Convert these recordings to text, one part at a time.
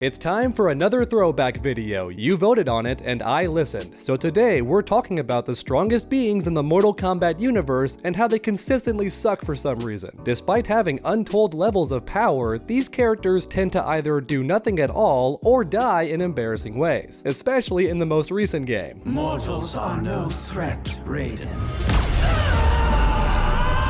It's time for another throwback video. You voted on it and I listened. So today we're talking about the strongest beings in the Mortal Kombat universe and how they consistently suck for some reason. Despite having untold levels of power, these characters tend to either do nothing at all or die in embarrassing ways, especially in the most recent game. Mortals are no threat, Raiden.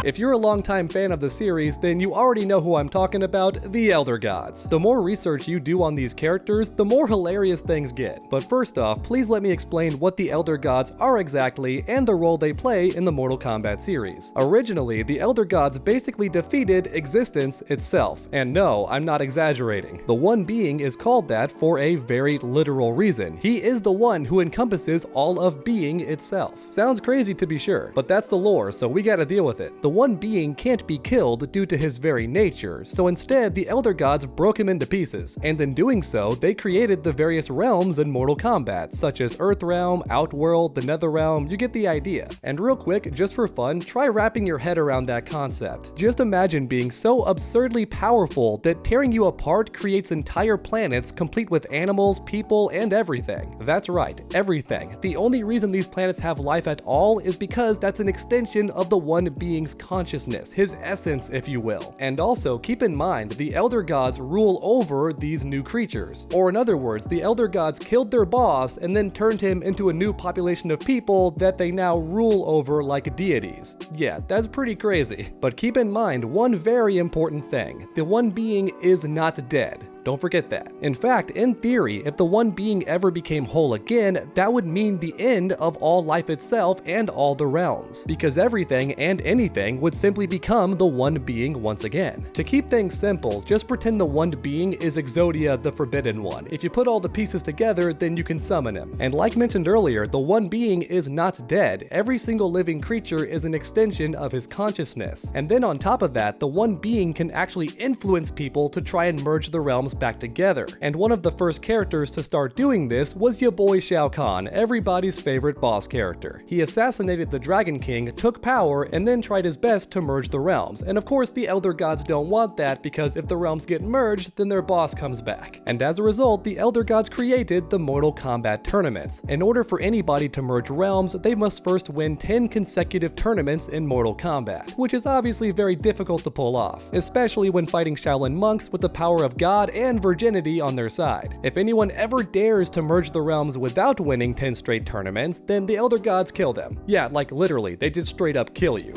If you're a longtime fan of the series, then you already know who I'm talking about, the Elder Gods. The more research you do on these characters, the more hilarious things get. But first off, please let me explain what the Elder Gods are exactly and the role they play in the Mortal Kombat series. Originally, the Elder Gods basically defeated existence itself. And no, I'm not exaggerating. The one being is called that for a very literal reason. He is the one who encompasses all of being itself. Sounds crazy to be sure, but that's the lore, so we gotta deal with it. The one being can't be killed due to his very nature, so instead the Elder Gods broke him into pieces, and in doing so, they created the various realms in Mortal Kombat, such as Earthrealm, Outworld, the Netherrealm, you get the idea. And real quick, just for fun, try wrapping your head around that concept. Just imagine being so absurdly powerful that tearing you apart creates entire planets complete with animals, people, and everything. That's right, everything. The only reason these planets have life at all is because that's an extension of the one being's consciousness, his essence, if you will. And also, keep in mind, the Elder Gods rule over these new creatures. Or in other words, the Elder Gods killed their boss and then turned him into a new population of people that they now rule over like deities. Yeah, that's pretty crazy. But keep in mind one very important thing. The one being is not dead. Don't forget that. In fact, in theory, if the one being ever became whole again, that would mean the end of all life itself and all the realms, because everything and anything would simply become the one being once again. To keep things simple, just pretend the one being is Exodia the Forbidden One. If you put all the pieces together, then you can summon him. And like mentioned earlier, the one being is not dead. Every single living creature is an extension of his consciousness. And then on top of that, the one being can actually influence people to try and merge the realms back together. And one of the first characters to start doing this was your boy Shao Kahn, everybody's favorite boss character. He assassinated the Dragon King, took power, and then tried his best to merge the realms. And of course, the Elder Gods don't want that, because if the realms get merged, then their boss comes back. And as a result, the Elder Gods created the Mortal Kombat tournaments. In order for anybody to merge realms, they must first win 10 consecutive tournaments in Mortal Kombat, which is obviously very difficult to pull off, especially when fighting Shaolin monks with the power of God and virginity on their side. If anyone ever dares to merge the realms without winning 10 straight tournaments, then the Elder Gods kill them. Yeah, like literally, they just straight up kill you.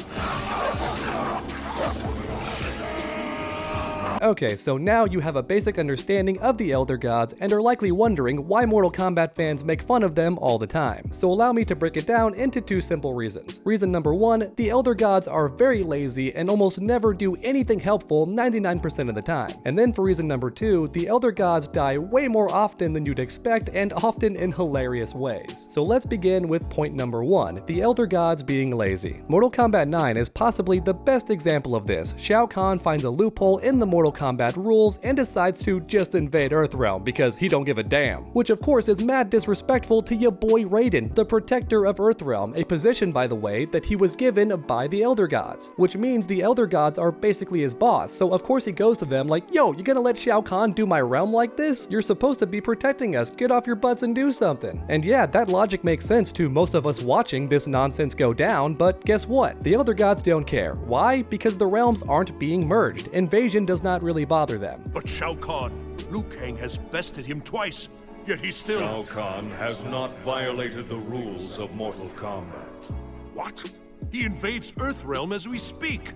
Okay, so now you have a basic understanding of the Elder Gods and are likely wondering why Mortal Kombat fans make fun of them all the time. So allow me to break it down into two simple reasons. Reason number one, the Elder Gods are very lazy and almost never do anything helpful 99% of the time. And then for reason number two, the Elder Gods die way more often than you'd expect and often in hilarious ways. So let's begin with point number one, the Elder Gods being lazy. Mortal Kombat 9 is possibly the best example of this. Shao Kahn finds a loophole in the Mortal Kombat rules and decides to just invade Earthrealm because he don't give a damn. Which of course is mad disrespectful to your boy Raiden, the protector of Earthrealm, a position by the way that he was given by the Elder Gods. Which means the Elder Gods are basically his boss, so of course he goes to them like, yo, you gonna let Shao Kahn do my realm like this? You're supposed to be protecting us, get off your butts and do something. And yeah, that logic makes sense to most of us watching this nonsense go down, but guess what? The Elder Gods don't care. Why? Because the realms aren't being merged. Invasion does not really bother them. But Shao Kahn, Liu Kang has bested him twice, yet he still... Shao Kahn has not violated the rules of Mortal Kombat. What? He invades Earthrealm as we speak.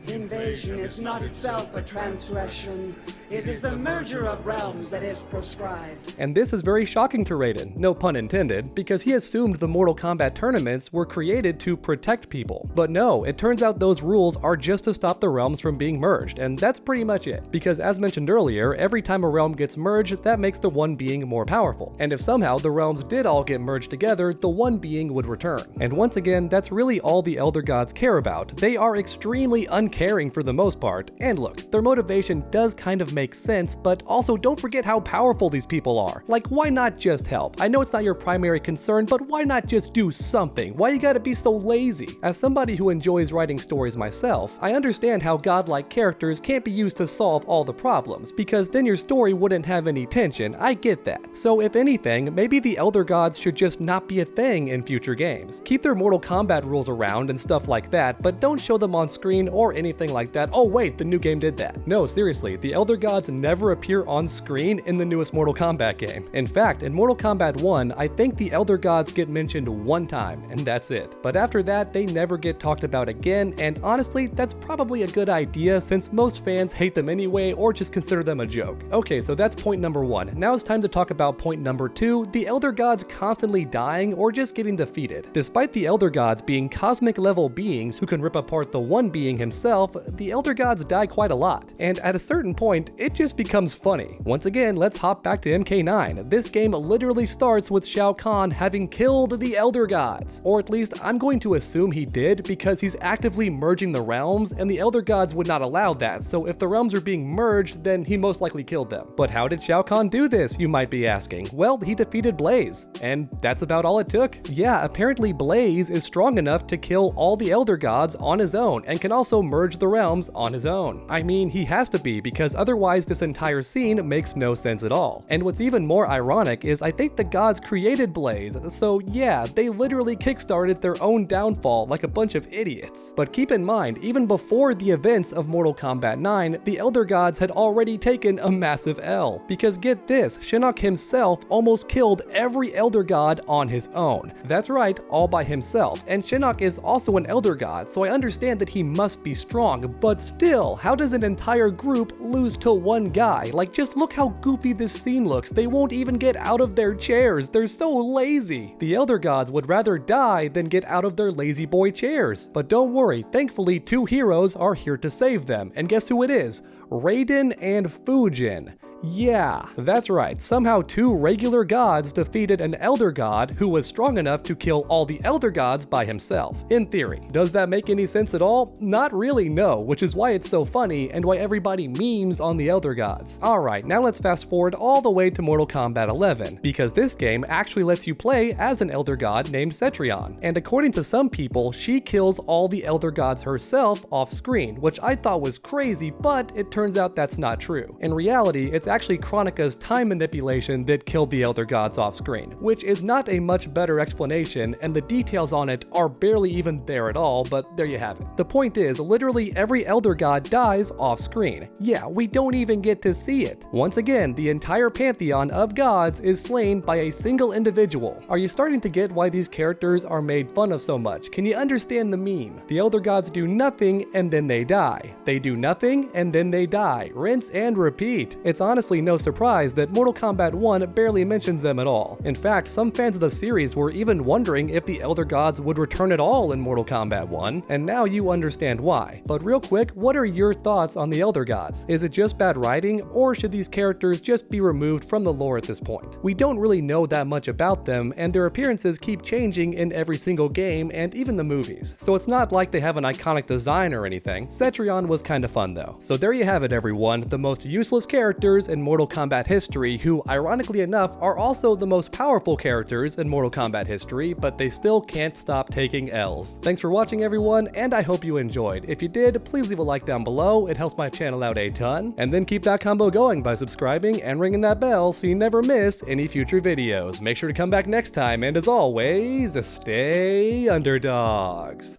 Invasion is not itself a transgression. It is the merger of realms that is prescribed. And this is very shocking to Raiden, no pun intended, because he assumed the Mortal Kombat tournaments were created to protect people. But no, it turns out those rules are just to stop the realms from being merged, and that's pretty much it. Because as mentioned earlier, every time a realm gets merged, that makes the one being more powerful. And if somehow the realms did all get merged together, the one being would return. And once again, that's really all the Elder Gods care about. They are extremely uncaring for the most part, and look, their motivation does kind of make sense, but also don't forget how powerful these people are. Like, why not just help? I know it's not your primary concern, but why not just do something? Why you gotta be so lazy? As somebody who enjoys writing stories myself, I understand how godlike characters can't be used to solve all the problems, because then your story wouldn't have any tension. I get that. So if anything, maybe the Elder Gods should just not be a thing in future games. Keep their Mortal Kombat rules around and stuff like that, but don't show them on screen or anything like that. Oh wait, the new game did that. No, seriously, the Elder Gods never appear on screen in the newest Mortal Kombat game. In fact, in Mortal Kombat 1, I think the Elder Gods get mentioned one time, and that's it. But after that, they never get talked about again, and honestly, that's probably a good idea since most fans hate them anyway or just consider them a joke. Okay, so that's point number 1. Now it's time to talk about point number 2, the Elder Gods constantly dying or just getting defeated. Despite the Elder Gods being cosmic level beings who can rip apart the one being himself, the Elder Gods die quite a lot. And at a certain point, it just becomes funny. Once again, let's hop back to MK9. This game literally starts with Shao Kahn having killed the Elder Gods. Or at least, I'm going to assume he did because he's actively merging the realms and the Elder Gods would not allow that, so if the realms are being merged, then he most likely killed them. But how did Shao Kahn do this, you might be asking? Well, he defeated Blaze, and that's about all it took. Yeah, apparently Blaze is strong enough to kill all the Elder Gods on his own and can also merge the realms on his own. I mean, he has to be, because otherwise this entire scene makes no sense at all. And what's even more ironic is I think the gods created Blaze, so yeah, they literally kickstarted their own downfall like a bunch of idiots. But keep in mind, even before the events of Mortal Kombat 9, the Elder Gods had already taken a massive L. Because get this, Shinnok himself almost killed every Elder God on his own. That's right, all by himself. And Shinnok is also an Elder God, so I understand that he must be strong, but still, how does an entire group lose to one guy? Like, just look how goofy this scene looks. They won't even get out of their chairs. They're so lazy. The Elder Gods would rather die than get out of their lazy boy chairs. But don't worry, thankfully 2 heroes are here to save them. And guess who it is? Raiden and Fujin. Yeah, that's right, somehow 2 regular gods defeated an Elder God who was strong enough to kill all the Elder Gods by himself, in theory. Does that make any sense at all? Not really, no, which is why it's so funny and why everybody memes on the Elder Gods. Alright, now let's fast forward all the way to Mortal Kombat 11, because this game actually lets you play as an Elder God named Cetrion, and according to some people, she kills all the Elder Gods herself off screen, which I thought was crazy, but it turns out that's not true. In reality, it's actually Kronika's time manipulation that killed the Elder Gods off screen, which is not a much better explanation, and the details on it are barely even there at all, but there you have it. The point is, literally every Elder God dies off screen. Yeah, we don't even get to see it. Once again, the entire pantheon of gods is slain by a single individual. Are you starting to get why these characters are made fun of so much? Can you understand the meme? The Elder Gods do nothing and then they die. They do nothing and then they die. Rinse and repeat. It's honestly no surprise that Mortal Kombat 1 barely mentions them at all. In fact, some fans of the series were even wondering if the Elder Gods would return at all in Mortal Kombat 1, and now you understand why. But real quick, what are your thoughts on the Elder Gods? Is it just bad writing, or should these characters just be removed from the lore at this point? We don't really know that much about them, and their appearances keep changing in every single game and even the movies, so it's not like they have an iconic design or anything. Cetrion was kinda fun though. So there you have it everyone, the most useless characters in Mortal Kombat history who, ironically enough, are also the most powerful characters in Mortal Kombat history, but they still can't stop taking L's. Thanks for watching everyone, and I hope you enjoyed. If you did, please leave a like down below, it helps my channel out a ton, and then keep that combo going by subscribing and ringing that bell so you never miss any future videos. Make sure to come back next time, and as always, stay underdogs.